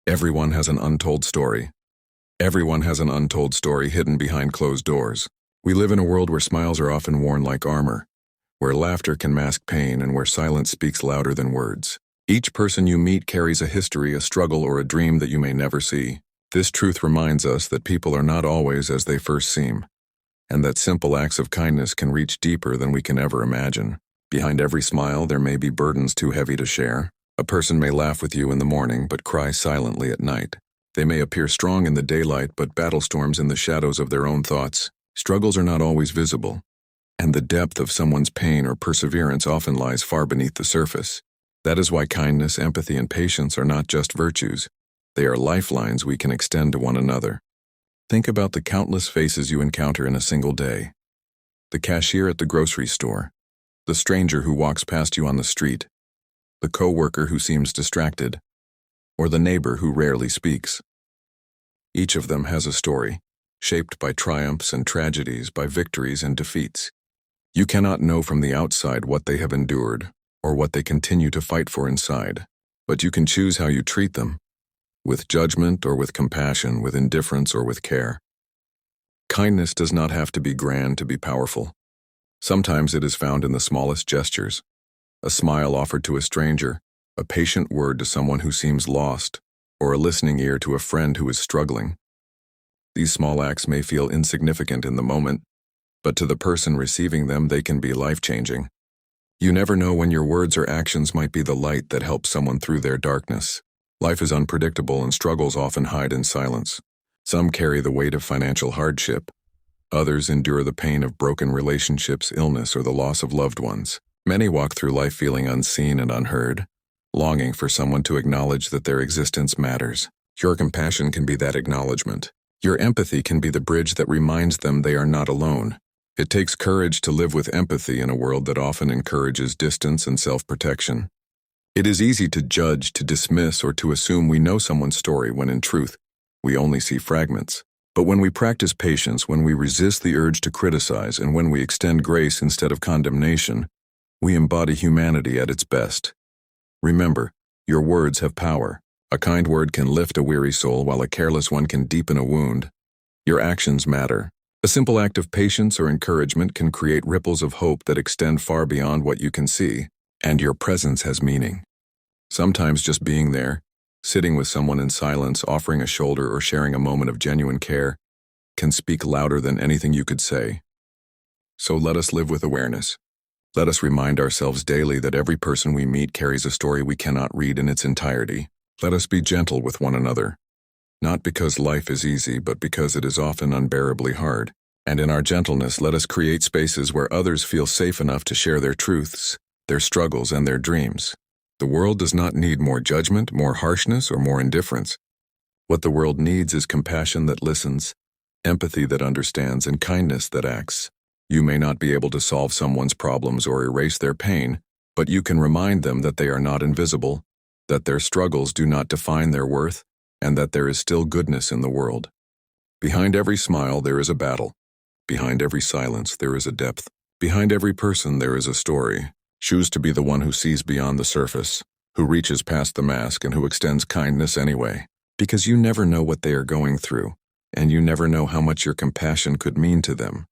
Everyone has an untold story. Everyone has an untold story hidden behind closed doors. We live in a world where smiles are often worn like armor, where laughter can mask pain, and where silence speaks louder than words. Each person you meet carries a history, a struggle, or a dream that you may never see. This truth reminds us that people are not always as they first seem, and that simple acts of kindness can reach deeper than we can ever imagine. Behind every smile, there may be burdens too heavy to share. A person may laugh with you in the morning but cry silently at night. They may appear strong in the daylight but battle storms in the shadows of their own thoughts. Struggles are not always visible, and the depth of someone's pain or perseverance often lies far beneath the surface. That is why kindness, empathy, and patience are not just virtues. They are lifelines we can extend to one another. Think about the countless faces you encounter in a single day. The cashier at the grocery store, the stranger who walks past you on the street, the coworker who seems distracted, or the neighbor who rarely speaks. Each of them has a story, shaped by triumphs and tragedies, by victories and defeats. You cannot know from the outside what they have endured, or what they continue to fight for inside, but you can choose how you treat them, with judgment or with compassion, with indifference or with care. Kindness does not have to be grand to be powerful. Sometimes it is found in the smallest gestures. A smile offered to a stranger, a patient word to someone who seems lost, or a listening ear to a friend who is struggling. These small acts may feel insignificant in the moment, but to the person receiving them, they can be life-changing. You never know when your words or actions might be the light that helps someone through their darkness. Life is unpredictable and struggles often hide in silence. Some carry the weight of financial hardship. Others endure the pain of broken relationships, illness, or the loss of loved ones. Many walk through life feeling unseen and unheard, longing for someone to acknowledge that their existence matters. Your compassion can be that acknowledgement. Your empathy can be the bridge that reminds them they are not alone. It takes courage to live with empathy in a world that often encourages distance and self-protection. It is easy to judge, to dismiss, or to assume we know someone's story when in truth, we only see fragments. But when we practice patience, when we resist the urge to criticize, and when we extend grace instead of condemnation, we embody humanity at its best. Remember, your words have power. A kind word can lift a weary soul, while a careless one can deepen a wound. Your actions matter. A simple act of patience or encouragement can create ripples of hope that extend far beyond what you can see, and your presence has meaning. Sometimes just being there, sitting with someone in silence, offering a shoulder, or sharing a moment of genuine care, can speak louder than anything you could say. So let us live with awareness. Let us remind ourselves daily that every person we meet carries a story we cannot read in its entirety. Let us be gentle with one another, not because life is easy, but because it is often unbearably hard. And in our gentleness, let us create spaces where others feel safe enough to share their truths, their struggles, and their dreams. The world does not need more judgment, more harshness, or more indifference. What the world needs is compassion that listens, empathy that understands, and kindness that acts. You may not be able to solve someone's problems or erase their pain, but you can remind them that they are not invisible, that their struggles do not define their worth, and that there is still goodness in the world. Behind every smile, there is a battle. Behind every silence, there is a depth. Behind every person, there is a story. Choose to be the one who sees beyond the surface, who reaches past the mask, and who extends kindness anyway. Because you never know what they are going through, and you never know how much your compassion could mean to them.